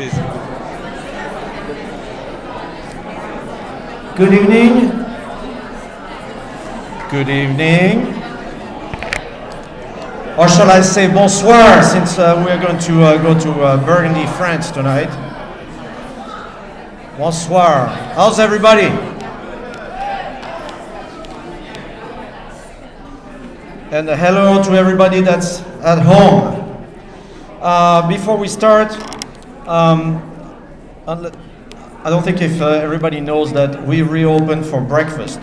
Cheers. Good evening. Good evening. Or shall I say bonsoir, since we're going to go to Burgundy, France tonight. Bonsoir. How's everybody? And hello to everybody that's at home. Before we start, I don't think if everybody knows that we reopened for breakfast.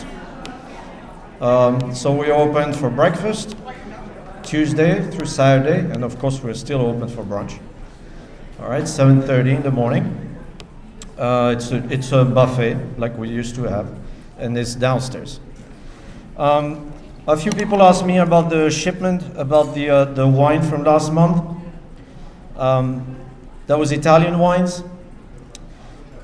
So we opened for breakfast Tuesday through Saturday, and of course we're still open for brunch. All right, 7:30 in the morning. It's a buffet like we used to have, and it's downstairs. A few people asked me about the shipment, about the wine from last month. That was Italian wines.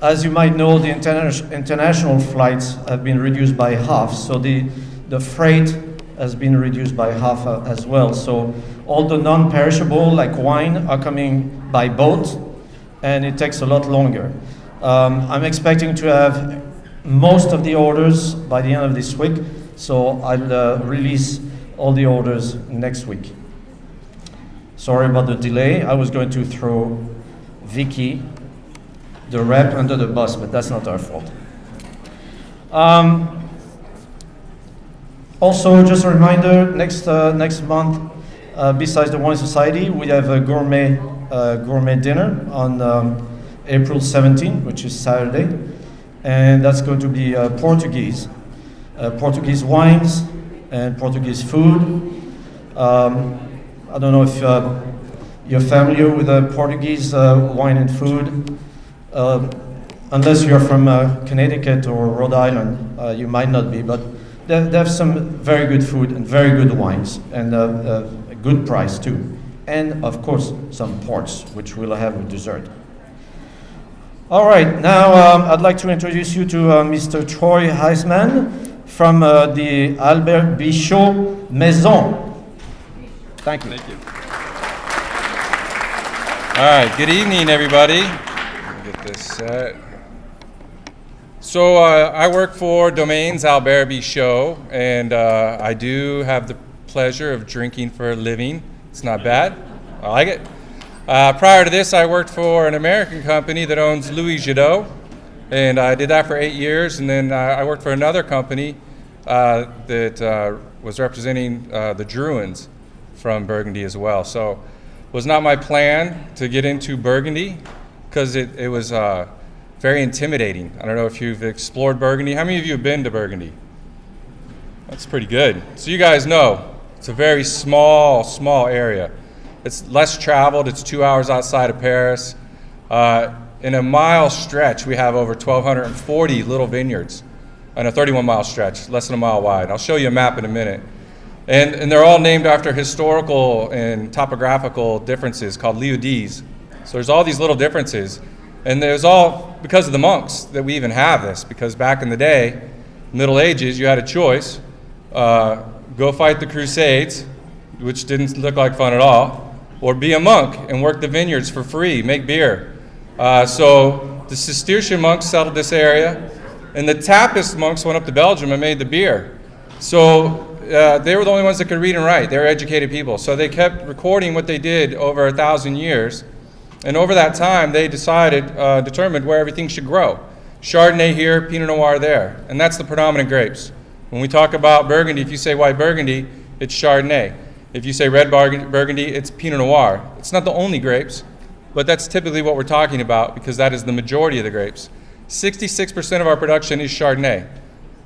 As you might know, the international flights have been reduced by half, so the freight has been reduced by half as well. So all the non-perishable, like wine, are coming by boat, and it takes a lot longer. I'm expecting to have most of the orders by the end of this week, so I'll release all the orders next week. Sorry about the delay. I was going to throw Vicky, the rep, under the bus, but that's not our fault. Also, just a reminder, next month, besides the Wine Society, we have a gourmet dinner on April 17th, which is Saturday, and that's going to be Portuguese wines and Portuguese food. I don't know if you're familiar with Portuguese wine and food. Unless you're from Connecticut or Rhode Island, you might not be, but they have some very good food and very good wines, and a good price too. And of course, some ports, which we'll have with dessert. All right, now I'd like to introduce you to Mr. Troy Heisman from the Albert Bichot Maison. Thank you. Thank you. All right, good evening, everybody. Let me get this set. So I work for Domaines Albert Bichot, and I do have the pleasure of drinking for a living. It's not bad. I like it. Prior to this, I worked for an American company that owns Louis Jadot, and I did that for 8 years, and then I worked for another company that was representing the Drouins from Burgundy as well. So it was not my plan to get into Burgundy because it was very intimidating. I don't know if you've explored Burgundy. How many of you have been to Burgundy? That's pretty good. So you guys know it's a very small area. It's less traveled. It's 2 hours outside of Paris. In a mile stretch, we have over 1,240 little vineyards on a 31-mile stretch, less than a mile wide. I'll show you a map in a minute. And they're all named after historical and topographical differences called lieux-dits. So there's all these little differences. And there's all because of the monks that we even have this, because back in the day, Middle Ages, you had a choice. Go fight the Crusades, which didn't look like fun at all, or be a monk and work the vineyards for free, make beer. So the Cistercian monks settled this area, and the Trappist monks went up to Belgium and made the beer. So they were the only ones that could read and write. They were educated people. So they kept recording what they did over 1,000 years. And over that time, they determined where everything should grow. Chardonnay here, Pinot Noir there. And that's the predominant grapes. When we talk about Burgundy, if you say white Burgundy, it's Chardonnay. If you say red Burgundy, it's Pinot Noir. It's not the only grapes, but that's typically what we're talking about because that is the majority of the grapes. 66% of our production is Chardonnay.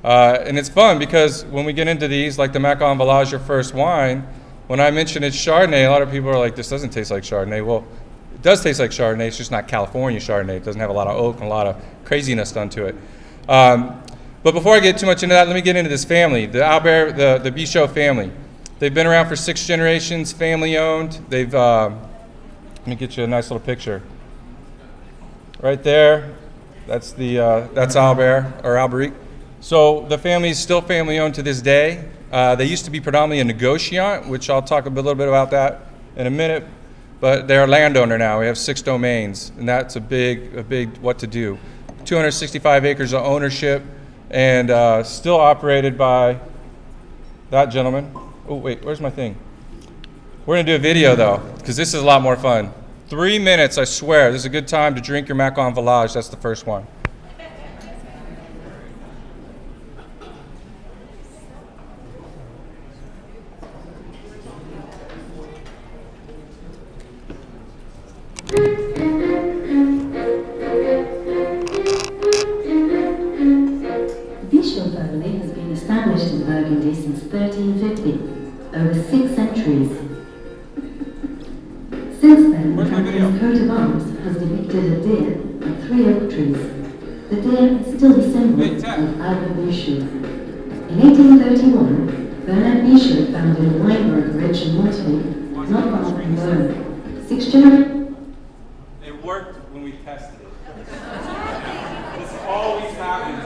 And it's fun because when we get into these, like the Macon Village, your first wine, when I mention it's Chardonnay, a lot of people are like, this doesn't taste like Chardonnay. Well, it does taste like Chardonnay, it's just not California Chardonnay. It doesn't have a lot of oak and a lot of craziness done to it. But before I get too much into that, let me get into this family, the Albert, the Bichot family. They've been around for 6 generations, family owned. They've, let me get you a nice little picture. Right there, that's Albert, or Alberic. So the family is still family owned to this day. They used to be predominantly a negociant, which I'll talk a little bit about that in a minute. but they're a landowner now. We have 6 domains, and that's a big what to do. 265 acres of ownership, and still operated by that gentleman. Oh wait, where's my thing? We're gonna do a video though, because this is a lot more fun. 3 minutes, I swear. This is a good time to drink your Macon Village. That's the first one. The family has been established in Burgundy since 1350, over 6 centuries. Since then, the family's coat of arms has depicted a deer and 3 oak trees. The deer is still the symbol of Albert Michaud. In 1831, Bernard Michaud founded a wine brokerage in Monterey, not far from Berne. 6 generations. It worked when we tested it. This always happens.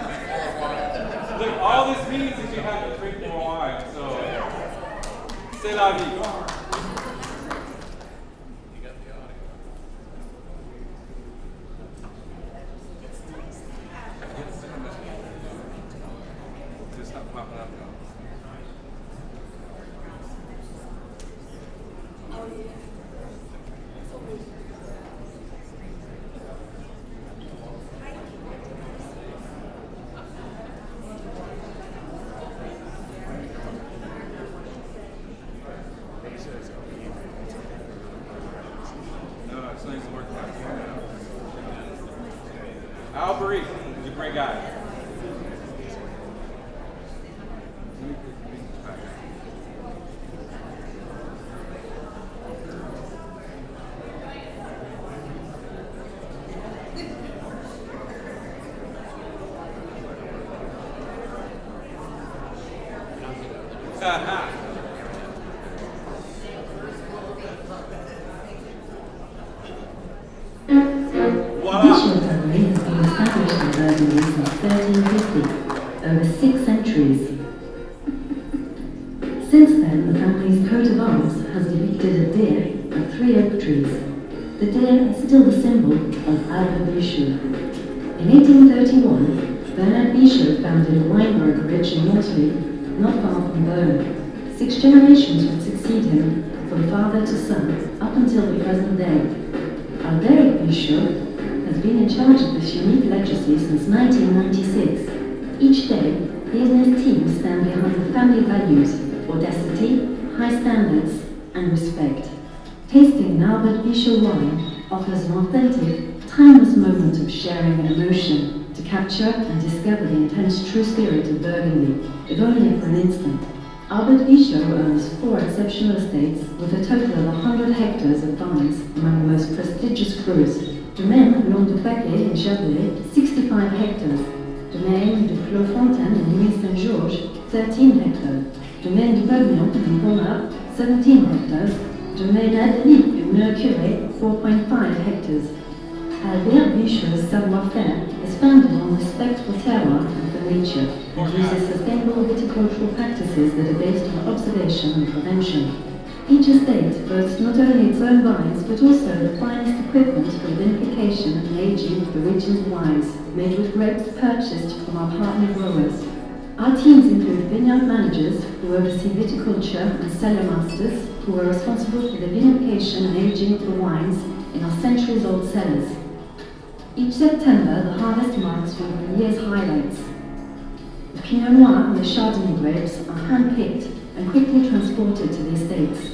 Look, all this means is you have to drink more wine, so c'est la vie. Albert, he's a great guy. Bishop family has been established in Burgundy since 1350, over 6 centuries. Since then, the family's coat of arms has depicted a deer and 3 oak trees. The deer is still the symbol of Albert Michaud. In 1831, Bernard Michaud founded a wine brokerage in Monterey, not far from Berne. 6 generations would succeed him, from father to son, up until the present day. Albert Michaud has been in charge of this unique legacy since 1996. Each day, he and his team stand behind the family values, audacity, high standards, and respect. Tasting an Albert Michaud wine offers an authentic, timeless moment of sharing an emotion to capture and discover the intense true spirit of Burgundy, if only for an instant. Albert Michaud owns 4 exceptional estates with a total of 100 hectares of vines among the most prestigious crus. Domaine Long du Paquet in Chablais, 65 hectares. Domaine du Clos Fontaine in Nuit Saint-Georges, 13 hectares. Domaine du Pavillon in Pommard, 17 hectares. Domaine Adélie in Mercure, 4.5 hectares. Albert Michaud's savoir-faire is founded on respect for terroir and for nature, and uses sustainable viticultural practices that are based on observation and prevention. Each estate boasts not only its own vines, but also the finest equipment for the vinification and aging of the region's wines, made with grapes purchased from our partner growers. Our teams include vineyard managers, who oversee viticulture, and cellar masters, who are responsible for the vinification and aging of the wines in our centuries-old cellars. Each September, the harvest marks one of the year's highlights. The Pinot Noir and the Chardonnay grapes are hand-picked and quickly transported to the estates.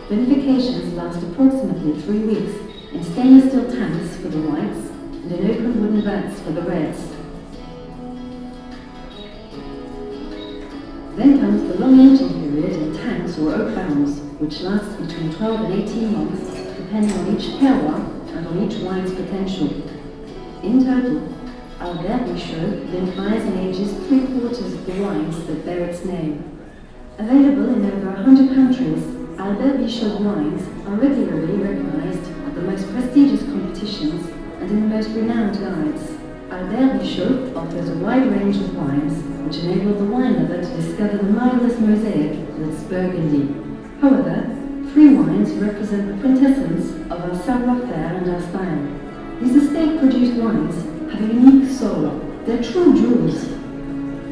Vinifications last approximately 3 weeks in stainless steel tanks for the whites and in open wooden vats for the reds. Then comes the long aging period in tanks or oak barrels, which lasts between 12 and 18 months, depending on each terroir and on each wine's potential. In total, Albert Michaud vinifies and ages 3/4 of the wines that bear its name. Available in over 100 countries, Albert Michaud wines are regularly recognized at the most prestigious competitions and in the most renowned guides. Albert Michaud offers a wide range of wines which enable the wine lover to discover the marvelous mosaic that's Burgundy. However, three wines represent the quintessence of our savoir-faire and our style. These estate-produced wines have a unique soul. They're true jewels.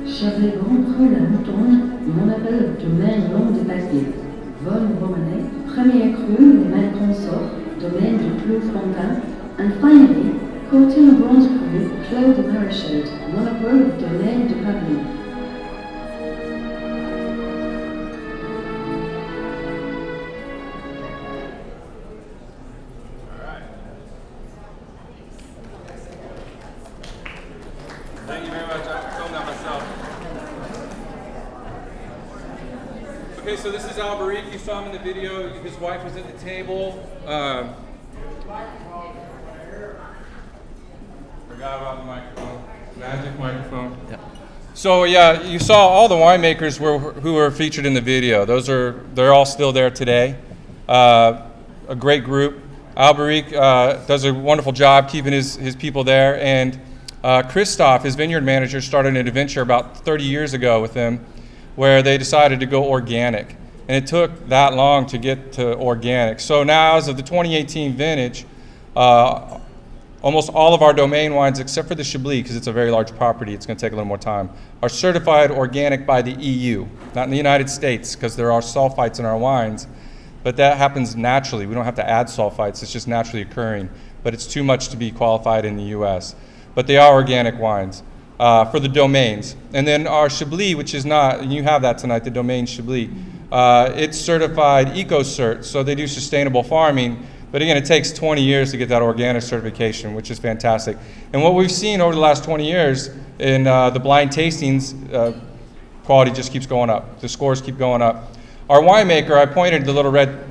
Chablais Grand Cru La Moutonne, mon appel domaine long de papier. Vol Romanais, premier cru Les Mal Consorts, domaine du Clos Frontin, and finally, Courtin Bronze Cru, Clos de Maréchal, monopole domaine de Pavillon. Thank you very much. I filmed that myself. Okay, so this is Alberic. You saw him in the video. His wife was at the table. Forgot about the microphone. Magic microphone. Yeah. So yeah, you saw all the winemakers who were featured in the video. They're all still there today. A great group. Alberic does a wonderful job keeping his people there, and Christophe, his vineyard manager, started an adventure about 30 years ago with him where they decided to go organic. And it took that long to get to organic. So now, as of the 2018 vintage, almost all of our domain wines, except for the Chablis, because it's a very large property, it's going to take a little more time, are certified organic by the EU, not in the United States, because there are sulfites in our wines. But that happens naturally. We don't have to add sulfites. It's just naturally occurring. But it's too much to be qualified in the U.S. But they are organic wines for the domains. And then our Chablis, which is not, and you have that tonight, the domain Chablis, it's certified EcoCert, so they do sustainable farming. But again, it takes 20 years to get that organic certification, which is fantastic. And what we've seen over the last 20 years in the blind tastings, quality just keeps going up. The scores keep going up. Our winemaker, I pointed the little red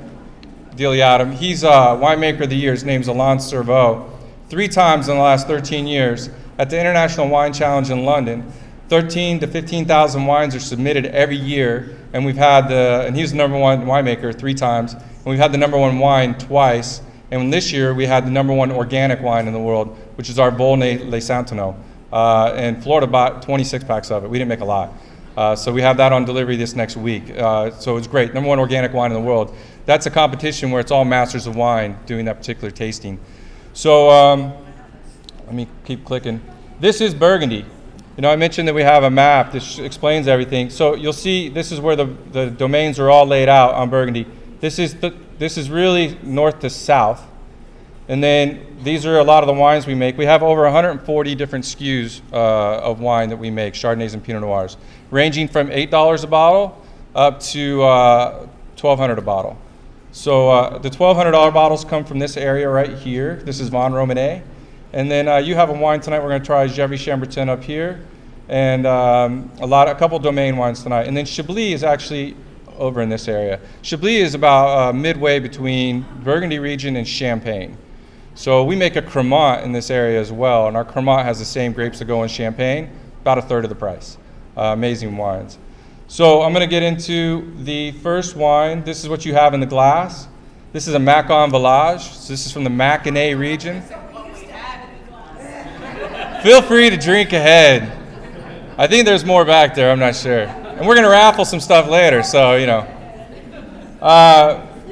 dealie at him. He's winemaker of the year. His name's Alain Cerveau. 3 times in the last 13 years at the International Wine Challenge in London. 13 to 15,000 wines are submitted every year, and we've had and he's the #1 winemaker 3 times, and we've had the #1 wine twice, and this year we had the #1 organic wine in the world, which is our Volnay Les Santino. And Florida bought 26 packs of it. We didn't make a lot. So we have that on delivery this next week. So it's great. #1 organic wine in the world. That's a competition where it's all masters of wine doing that particular tasting. So let me keep clicking. This is Burgundy. You know, I mentioned that we have a map that explains everything. So you'll see this is where the domains are all laid out on Burgundy. This is really north to south. And then these are a lot of the wines we make. We have over 140 different SKUs of wine that we make, Chardonnays and Pinot Noirs, ranging from $8 a bottle up to $1,200 a bottle. So the $1,200 bottles come from this area right here. This is Von Romanée. And then you have a wine tonight. We're going to try Gevrey Chamberton up here, and a couple domain wines tonight. And then Chablis is actually over in this area. Chablis is about midway between Burgundy region and Champagne. So we make a Cremant in this area as well, and our Cremant has the same grapes that go in Champagne, about 1/3 of the price. Amazing wines. So I'm going to get into the first wine. This is what you have in the glass. This is a Macon Village. So this is from the Mackinac region. Feel free to drink ahead. I think there's more back there, I'm not sure. And we're going to raffle some stuff later, so, you know.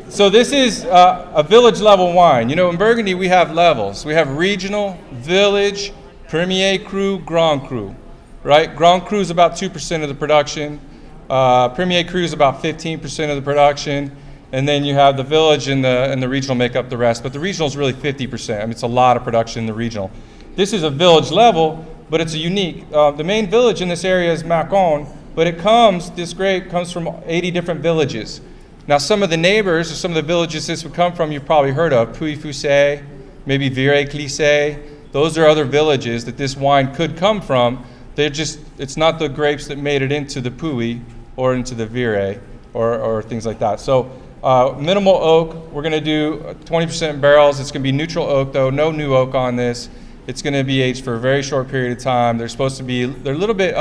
So this is a village level wine. You know, in Burgundy we have levels. We have regional, village, Premier Cru, Grand Cru, right? Grand Cru is about 2% of the production. Premier Cru is about 15% of the production. And then you have the village and the regional make up the rest. But the regional is really 50%. I mean, it's a lot of production in the regional. This is a village level, but it's a unique. The main village in this area is Macon, but this grape comes from 80 different villages. Now, some of the neighbors or some of the villages this would come from, you've probably heard of, Puy-Foussay, maybe Virey-Clissay. Those are other villages that this wine could come from. It's not the grapes that made it into the Puy or into the Virey or things like that. So minimal oak, we're gonna do 20% barrels. It's gonna be neutral oak though, no new oak on this. It's going to be aged for a very short period of time. They're a little bit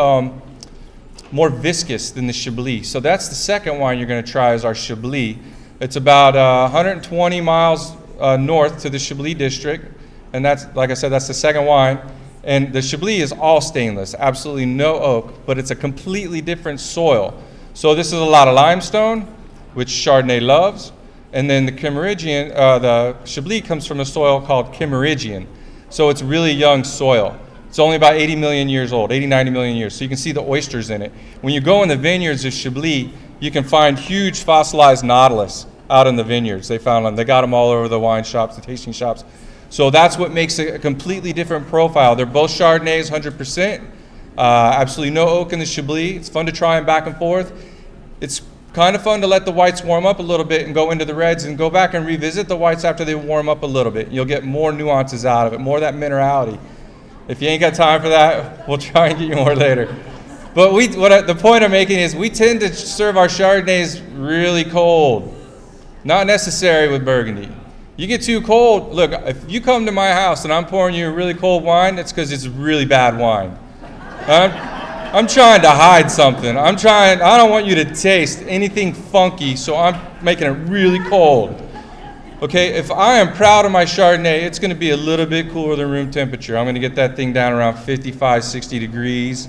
more viscous than the Chablis. So that's the second wine you're going to try is our Chablis. It's about 120 miles north to the Chablis district. And that's, like I said, that's the second wine. And the Chablis is all stainless, absolutely no oak, but it's a completely different soil. So this is a lot of limestone, which Chardonnay loves. And then the the Chablis comes from a soil called Kimmeridgian. So it's really young soil. It's only about 80 million years old, 80, 90 million years. So you can see the oysters in it. When you go in the vineyards of Chablis, you can find huge fossilized nautilus out in the vineyards. They found them. They got them all over the wine shops, the tasting shops. So that's what makes it a completely different profile. They're both Chardonnays, 100%. Absolutely no oak in the Chablis. It's fun to try them back and forth. It's kind of fun to let the whites warm up a little bit and go into the reds and go back and revisit the whites after they warm up a little bit. You'll get more nuances out of it, more of that minerality. If you ain't got time for that, we'll try and get you more later. But the point I'm making is we tend to serve our Chardonnays really cold. Not necessary with Burgundy. You get too cold, look, if you come to my house and I'm pouring you a really cold wine, it's because it's really bad wine. I'm trying to hide something. I don't want you to taste anything funky, so I'm making it really cold. Okay, if I am proud of my Chardonnay, it's going to be a little bit cooler than room temperature. I'm going to get that thing down around 55, 60 degrees,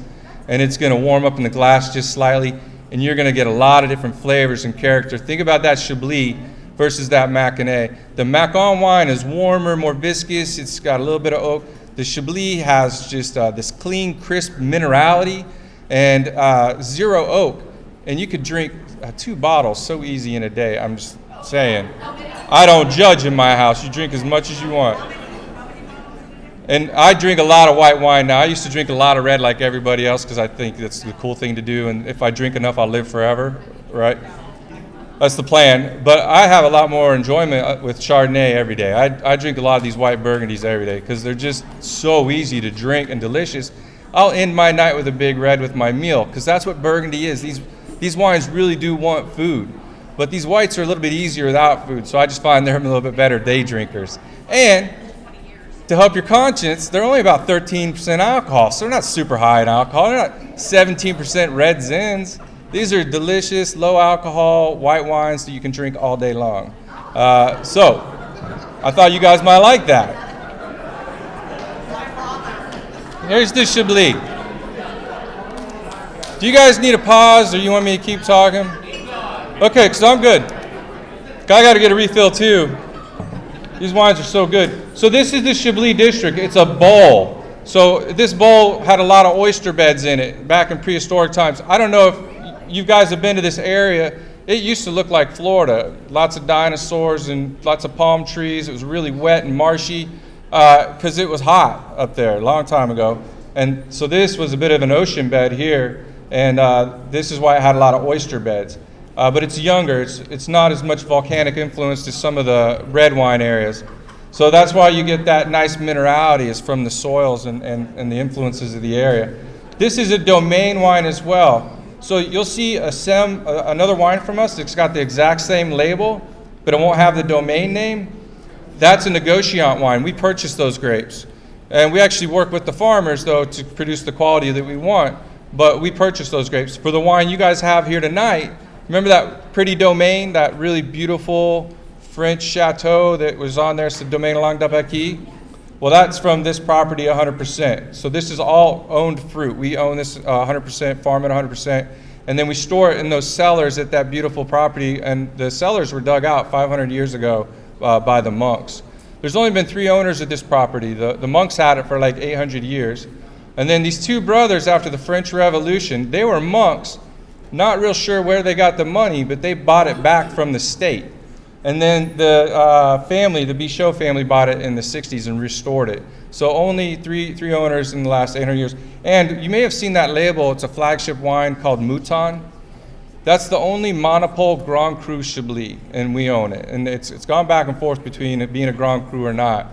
and it's going to warm up in the glass just slightly, and you're going to get a lot of different flavors and character. Think about that Chablis versus that Maconnais. The Macon wine is warmer, more viscous. It's got a little bit of oak. The Chablis has just this clean, crisp minerality and zero oak. And you could drink 2 bottles so easy in a day. I'm just saying. I don't judge in my house. You drink as much as you want. And I drink a lot of white wine now. I used to drink a lot of red like everybody else because I think that's the cool thing to do. And if I drink enough, I'll live forever, right? That's the plan. But I have a lot more enjoyment with Chardonnay every day. I drink a lot of these white Burgundies every day because they're just so easy to drink and delicious. I'll end my night with a big red with my meal because that's what Burgundy is. These wines really do want food. But these whites are a little bit easier without food, so I just find they're a little bit better day drinkers. And to help your conscience, they're only about 13% alcohol, so they're not super high in alcohol. They're not 17% red Zins. These are delicious, low alcohol white wines that you can drink all day long. So I thought you guys might like that. Here's the Chablis. Do you guys need a pause, or you want me to keep talking? Okay, because I'm good. I got to get a refill too. These wines are so good. So this is the Chablis district. It's a bowl. So this bowl had a lot of oyster beds in it back in prehistoric times. I don't know if you guys have been to this area. It used to look like Florida. Lots of dinosaurs and lots of palm trees. It was really wet and marshy because it was hot up there a long time ago. And so this was a bit of an ocean bed here. And this is why it had a lot of oyster beds. But it's younger. It's not as much volcanic influence as some of the red wine areas. So that's why you get that nice minerality is from the soils and the influences of the area. This is a domain wine as well. So you'll see another wine from us that's got the exact same label, but it won't have the domain name. That's a negociant wine. We purchase those grapes. And we actually work with the farmers, though, to produce the quality that we want. But we purchase those grapes. For the wine you guys have here tonight, remember that pretty domain, that really beautiful French chateau that was on there, it's the Domaine Langue d'Abaquie? Well, that's from this property 100%. So this is all owned fruit. We own this 100%, farm it 100%, and then we store it in those cellars at that beautiful property, and the cellars were dug out 500 years ago by the monks. There's only been 3 owners of this property. The monks had it for like 800 years. And then these 2 brothers, after the French Revolution, they were monks, not real sure where they got the money, but they bought it back from the state. And then the family, the Bichot family, bought it in the 60s and restored it. So only three owners in the last 800 years. And you may have seen that label. It's a flagship wine called Mouton. That's the only monopole Grand Cru Chablis, and we own it. And it's gone back and forth between it being a Grand Cru or not.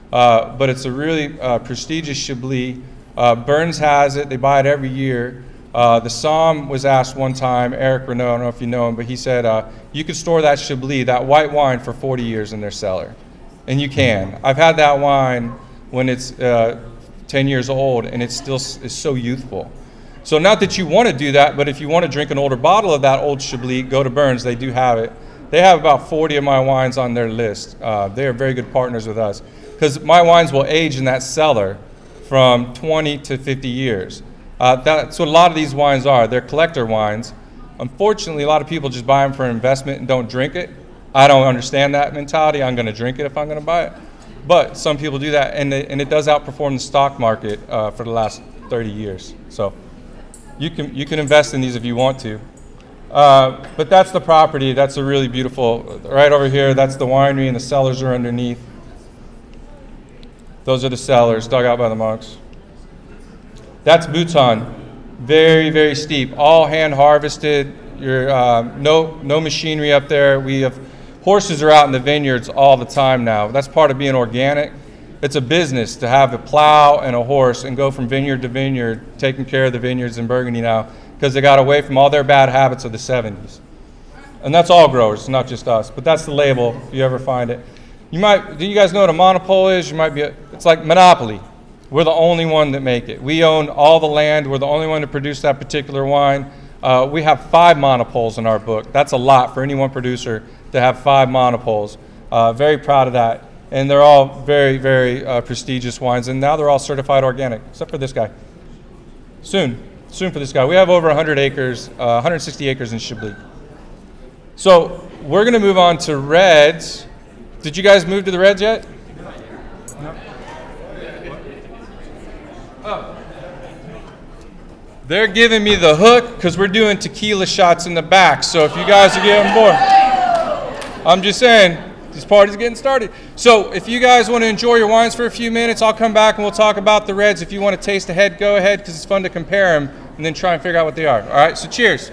But it's a really prestigious Chablis. Burns has it. They buy it every year. The Somme was asked one time, Eric Renaud, I don't know if you know him, but he said, you could store that Chablis, that white wine, for 40 years in their cellar. And you can. I've had that wine when it's 10 years old, and it still is so youthful. So not that you want to do that, but if you want to drink an older bottle of that old Chablis, go to Burns. They do have it. They have about 40 of my wines on their list. They are very good partners with us because my wines will age in that cellar from 20 to 50 years. That's what a lot of these wines are. They're collector wines. Unfortunately, a lot of people just buy them for investment and don't drink it. I don't understand that mentality. I'm going to drink it if I'm going to buy it. But some people do that, and it does outperform the stock market for the last 30 years. So you can invest in these if you want to. But that's the property. That's a really beautiful, right over here, that's the winery, and the cellars are underneath. Those are the cellars dug out by the monks. That's Bhutan. Very, very steep. All hand harvested. No machinery up there. We have horses are out in the vineyards all the time now. That's part of being organic. It's a business to have a plow and a horse and go from vineyard to vineyard, taking care of the vineyards in Burgundy now, because they got away from all their bad habits of the 70s. And that's all growers, not just us. But that's the label, if you ever find it. Do you guys know what a monopole is? It's like Monopoly. We're the only one that make it. We own all the land. We're the only one to produce that particular wine. We have 5 monopoles in our book. That's a lot for any one producer to have 5 monopoles. Very proud of that. And they're all very, very prestigious wines. And now they're all certified organic, except for this guy. Soon for this guy. We have over 100 acres, 160 acres in Chablis. So we're going to move on to reds. Did you guys move to the reds yet? No. Oh. They're giving me the hook because we're doing tequila shots in the back. So if you guys are getting bored, I'm just saying, this party's getting started. So if you guys want to enjoy your wines for a few minutes, I'll come back and we'll talk about the reds. If you want to taste ahead, go ahead, because it's fun to compare them and then try and figure out what they are. All right, so cheers.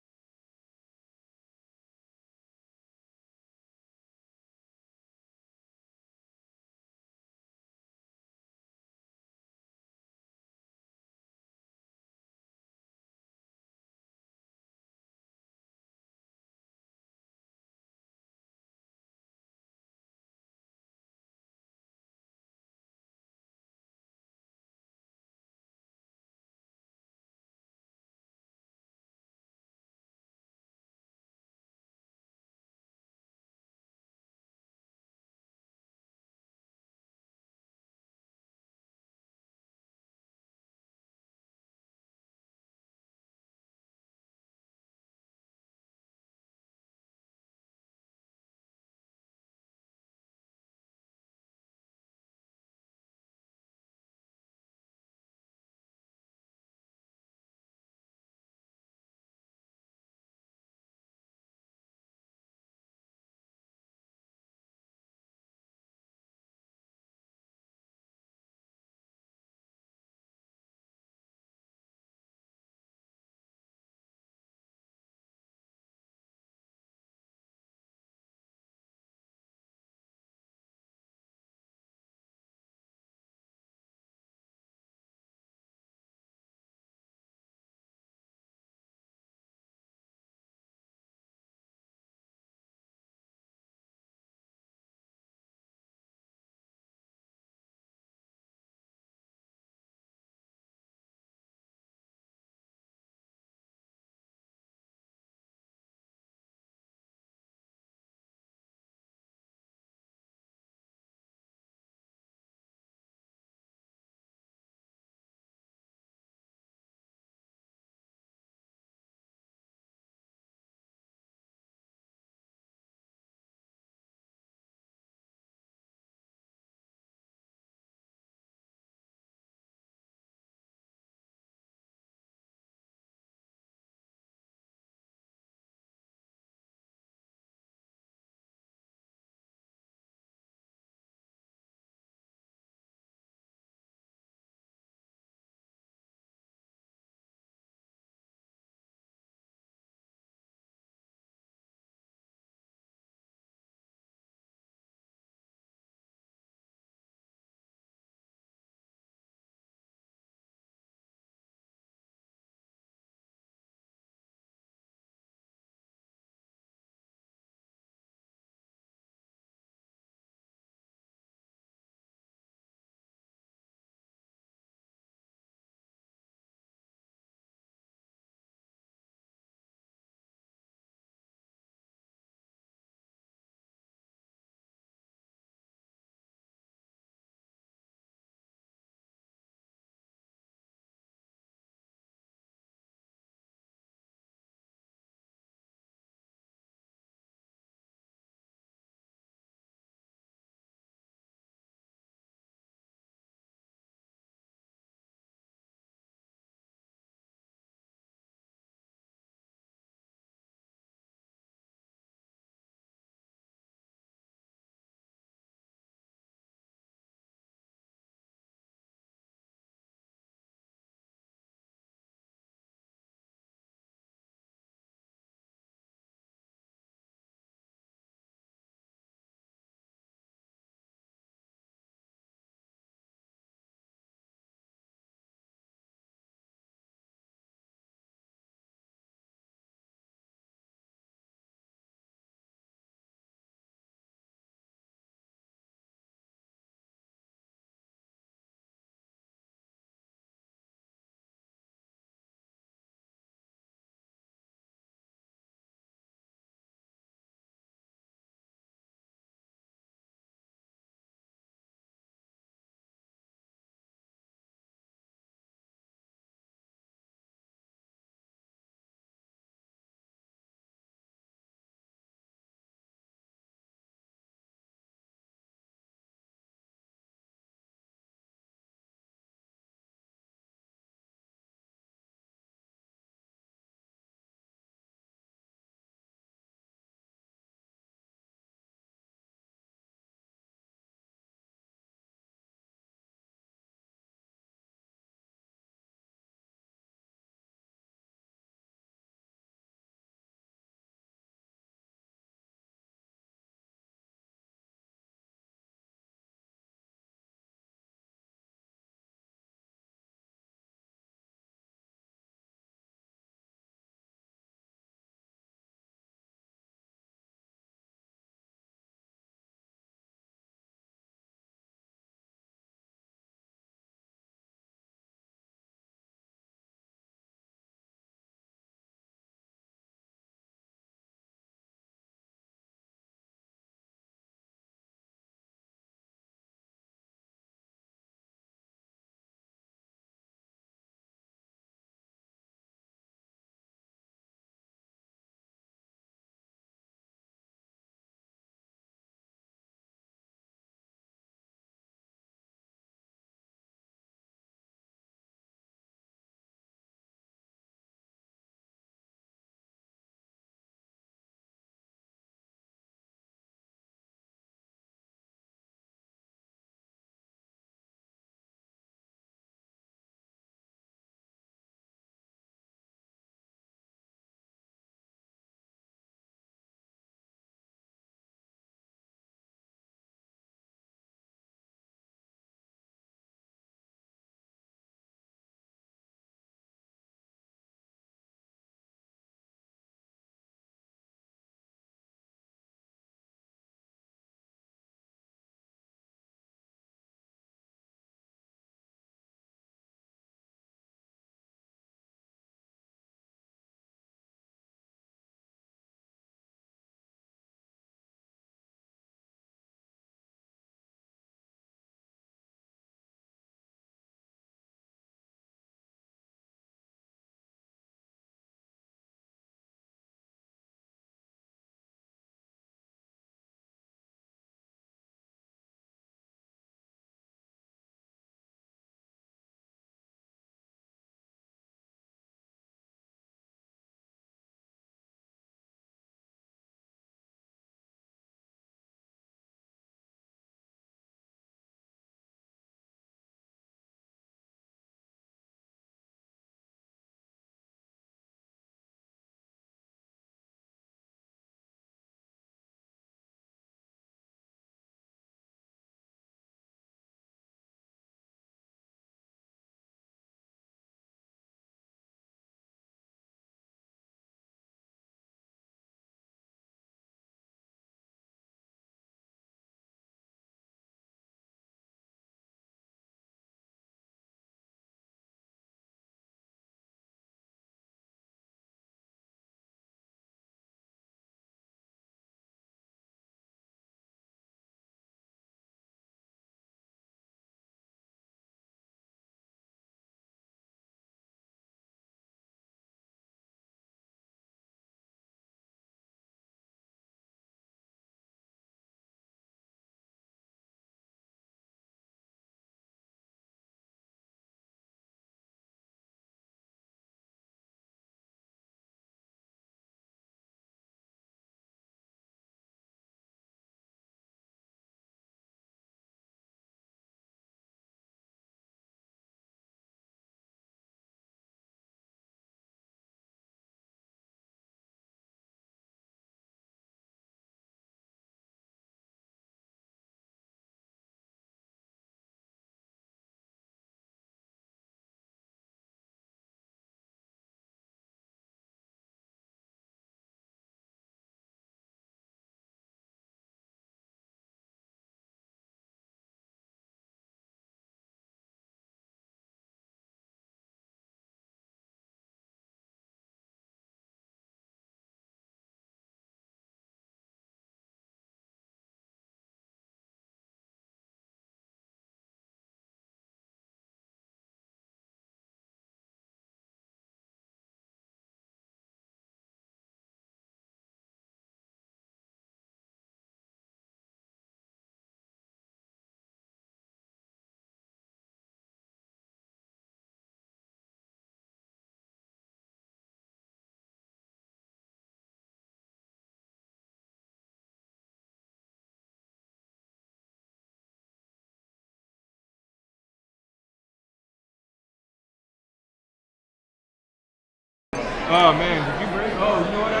Oh man, did you bring? Oh, you know what? I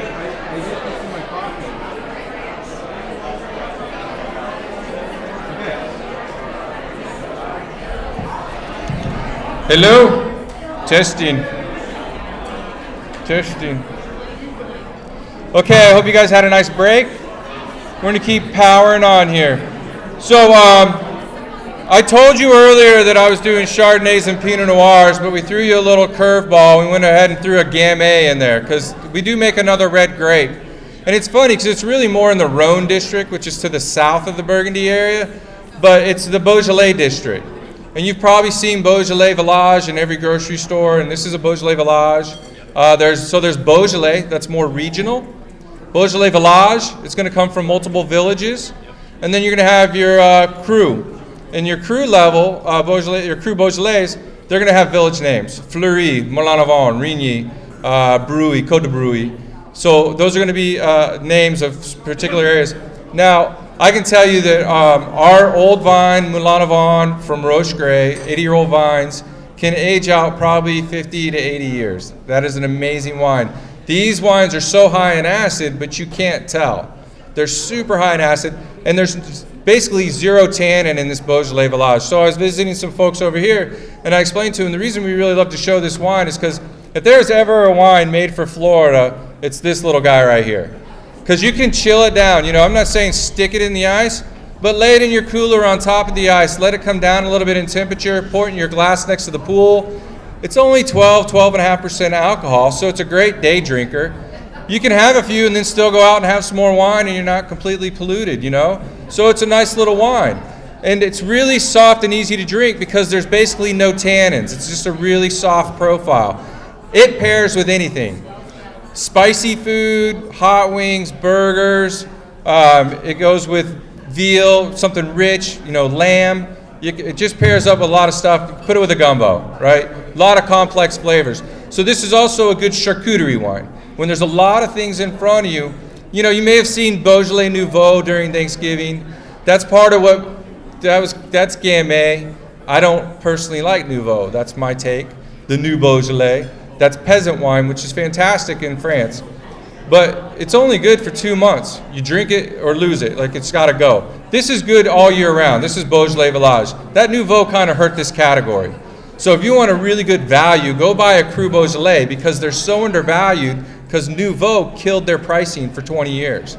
hit this in my coffee. Okay. Hello? Testing. Testing. Okay, I hope you guys had a nice break. We're gonna keep powering on here. So, I told you earlier that I was doing Chardonnays and Pinot Noirs, but we threw you a little curveball. We went ahead and threw a Gamay in there because we do make another red grape. And it's funny because it's really more in the Rhone district, which is to the south of the Burgundy area, but it's the Beaujolais district. And you've probably seen Beaujolais Village in every grocery store, and this is a Beaujolais Village. There's Beaujolais, that's more regional. Beaujolais Village, it's going to come from multiple villages. And then you're going to have your cru. In your cru level, your cru Beaujolais, they're going to have village names. Fleury, Moulin-à-Vent, Rigny, Bruy, Côte de Bruy. So those are going to be names of particular areas. Now, I can tell you that our old vine, Moulin-à-Vent from Roche Grey, 80-year-old vines, can age out probably 50 to 80 years. That is an amazing wine. These wines are so high in acid, but you can't tell. They're super high in acid, and there's basically zero tannin in this Beaujolais Village. So I was visiting some folks over here, and I explained to them the reason we really love to show this wine is because if there's ever a wine made for Florida, it's this little guy right here. Because you can chill it down. You know, I'm not saying stick it in the ice, but lay it in your cooler on top of the ice. Let it come down a little bit in temperature. Pour it in your glass next to the pool. It's only 12.5% alcohol, so it's a great day drinker. You can have a few and then still go out and have some more wine and you're not completely polluted, you know? So it's a nice little wine. And it's really soft and easy to drink because there's basically no tannins. It's just a really soft profile. It pairs with anything. Spicy food, hot wings, burgers. It goes with veal, something rich, you know, lamb. It just pairs up a lot of stuff. Put it with a gumbo, right? A lot of complex flavors. So this is also a good charcuterie wine. When there's a lot of things in front of you, you know, you may have seen Beaujolais Nouveau during Thanksgiving. That's part of that's Gamay. I don't personally like Nouveau. That's my take. The New Beaujolais. That's peasant wine, which is fantastic in France. But it's only good for 2 months. You drink it or lose it. Like, it's got to go. This is good all year round. This is Beaujolais Village. That Nouveau kind of hurt this category. So if you want a really good value, go buy a Cru Beaujolais because they're so undervalued because Nouveau killed their pricing for 20 years.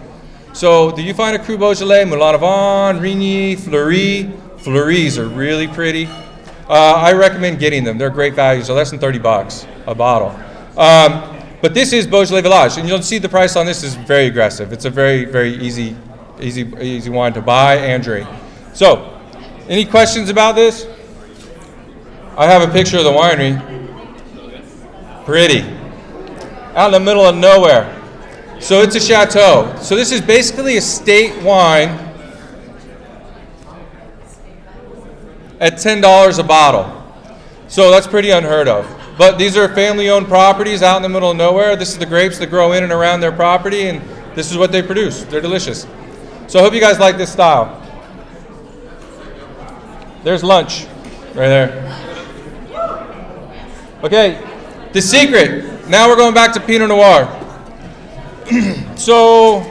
So do you find a Cru Beaujolais, Moulin-à-Vent, Rigny, Fleury? Fleuries are really pretty. I recommend getting them. They're great value, so less than $30 a bottle. But this is Beaujolais Village, and you'll see the price on this is very aggressive. It's a very, very easy wine to buy and drink. So, any questions about this? I have a picture of the winery. Pretty. Out in the middle of nowhere. So it's a chateau. So this is basically a state wine at $10 a bottle. So that's pretty unheard of. But these are family-owned properties out in the middle of nowhere. This is the grapes that grow in and around their property, and this is what they produce. They're delicious. So I hope you guys like this style. There's lunch right there. Okay, the secret. Now we're going back to Pinot Noir. So,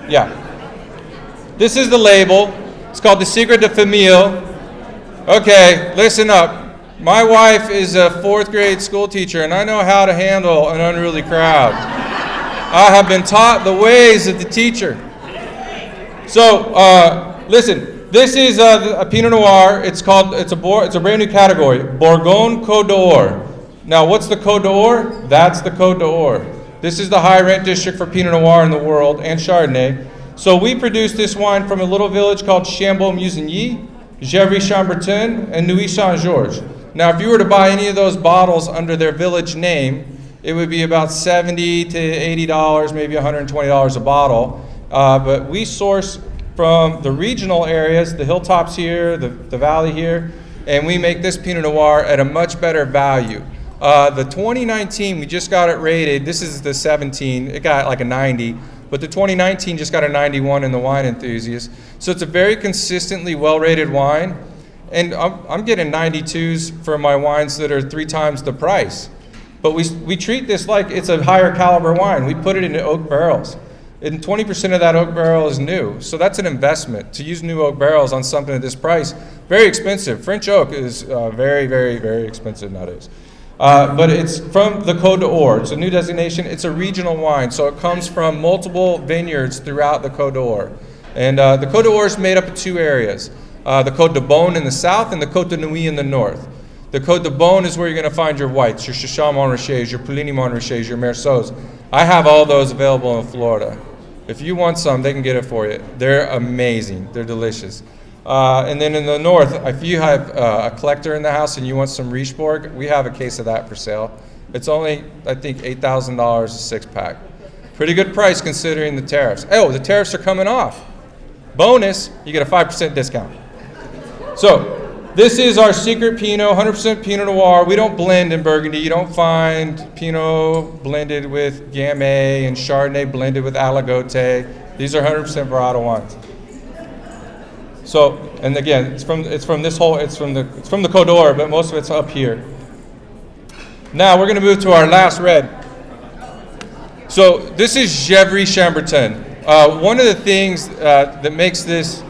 yeah. This is the label. It's called The Secret de Famille. Okay, listen up. My wife is a 4th grade school teacher, and I know how to handle an unruly crowd. I have been taught the ways of the teacher. So, listen. This is a Pinot Noir. It's a brand new category, Bourgogne Côte d'Or. Now, what's the Côte d'Or? That's the Côte d'Or. This is the high rent district for Pinot Noir in the world and Chardonnay. So we produce this wine from a little village called Chamberton, Chamberton, and Nuit-Saint-Georges. Now, if you were to buy any of those bottles under their village name, it would be about $70 to $80, maybe $120 a bottle. But we source from the regional areas, the hilltops here, the valley here, and we make this Pinot Noir at a much better value. The 2019, we just got it rated. This is the 17. It got like a 90. But the 2019 just got a 91 in the Wine Enthusiast. So it's a very consistently well-rated wine. And I'm getting 92s for my wines that are 3 times the price. But we treat this like it's a higher caliber wine. We put it into oak barrels. And 20% of that oak barrel is new. So that's an investment. To use new oak barrels on something at this price, very expensive. French oak is very, very, very expensive nowadays. But it's from the Côte d'Or. It's a new designation. It's a regional wine. So it comes from multiple vineyards throughout the Côte d'Or. And the Côte d'Or is made up of two areas. The Côte de Beaune in the south and the Côte de Nuit in the north. The Côte de Beaune is where you're going to find your whites, your Chacham Montrachets, your Puligny Montrachets, your Merceaus. I have all those available in Florida. If you want some, they can get it for you. They're amazing. They're delicious. And then in the north, if you have a collector in the house and you want some Richebourg, we have a case of that for sale. It's only, I think, $8,000 a six-pack. Pretty good price considering the tariffs. Oh, the tariffs are coming off. Bonus, you get a 5% discount. So this is our secret Pinot, 100% Pinot Noir. We don't blend in Burgundy. You don't find Pinot blended with Gamay and Chardonnay blended with Aligoté. These are 100% varietal wines. So, and again, it's from the Côte d'Or, but most of it's up here. Now we're going to move to our last red. So this is Gevrey Chamberton. One of the things that makes this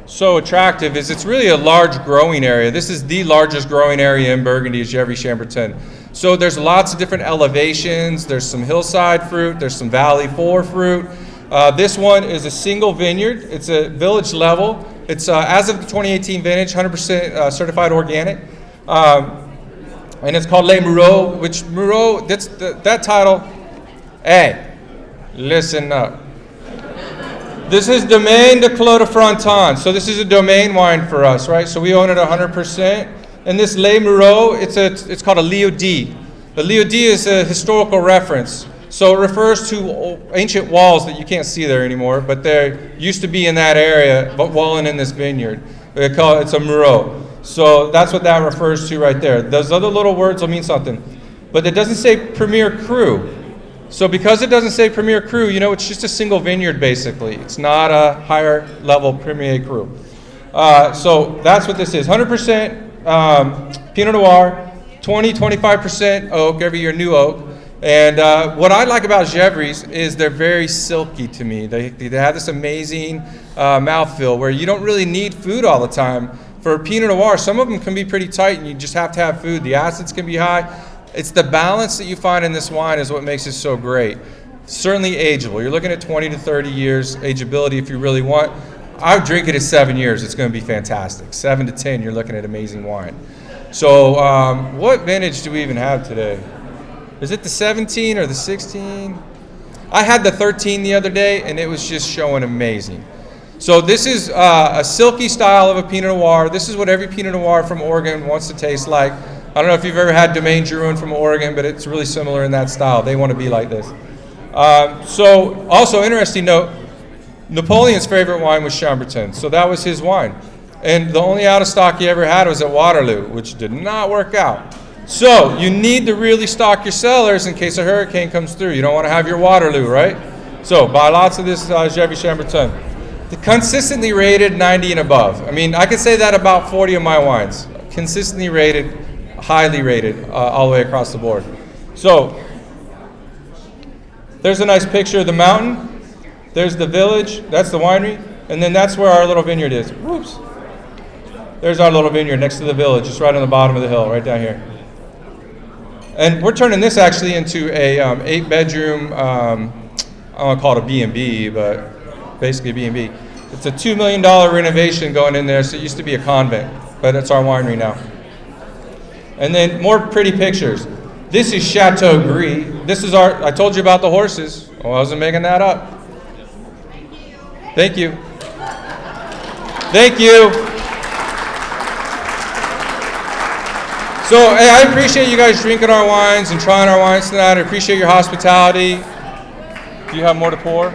so attractive is it's really a large growing area. This is the largest growing area in Burgundy, is Gevrey Chamberton. So there's lots of different elevations. There's some hillside fruit. There's some valley floor fruit. This one is a single vineyard. It's a village level. It's as of the 2018 vintage, 100% certified organic. And it's called Les Mureaux, which Mureaux, that title, hey, listen up. This is Domaine de Clos de Fronton. So this is a domain wine for us, right? So we own it 100%. And this Les Mureaux, it's called a Lieu-dit. The Lieu-dit is a historical reference. So it refers to ancient walls that you can't see there anymore, but they used to be in that area, but walling in this vineyard. It's a Mureaux. So that's what that refers to right there. Those other little words will mean something. But it doesn't say Premier Cru. So because it doesn't say Premier Cru, you know, it's just a single vineyard basically. It's not a higher level Premier Cru. So that's what this is. 100% Pinot Noir, 20-25% oak, every year new oak. And what I like about Gevrey's is they're very silky to me. They have this amazing mouthfeel where you don't really need food all the time. For Pinot Noir, some of them can be pretty tight and you just have to have food. The acids can be high. It's the balance that you find in this wine is what makes it so great. Certainly ageable. You're looking at 20 to 30 years ageability if you really want. I would drink it at 7 years. It's going to be fantastic. 7 to 10, you're looking at amazing wine. So what vintage do we even have today? Is it the 17 or the 16? I had the 13 the other day, and it was just showing amazing. So this is a silky style of a Pinot Noir. This is what every Pinot Noir from Oregon wants to taste like. I don't know if you've ever had Domaine Drouhin from Oregon, but it's really similar in that style. They want to be like this. So also interesting note, Napoleon's favorite wine was Chamberton. So that was his wine. And the only out of stock he ever had was at Waterloo, which did not work out. So you need to really stock your cellars in case a hurricane comes through. You don't want to have your Waterloo, right? So buy lots of this Gevrey Chamberton. Consistently rated 90 and above. I mean, I could say that about 40 of my wines. Consistently rated, highly rated, all the way across the board. So there's a nice picture of the mountain. There's the village. That's the winery. And then that's where our little vineyard is. Whoops. There's our little vineyard next to the village, just right on the bottom of the hill, right down here. And we're turning this actually into a 8-bedroom, I don't want to call it a B&B, but basically a B&B. It's a $2 million renovation going in there, so it used to be a convent, but it's our winery now. And then more pretty pictures. This is Chateau Gris. This is I told you about the horses. Oh, I wasn't making that up. Thank you. Thank you. So, hey, I appreciate you guys drinking our wines and trying our wines tonight. I appreciate your hospitality. Do you have more to pour?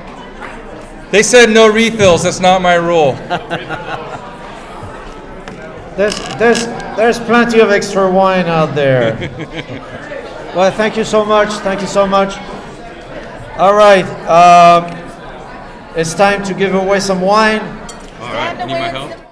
They said no refills. That's not my rule. There's plenty of extra wine out there. Well, thank you so much. Thank you so much. All right. It's time to give away some wine. All right. Need my help?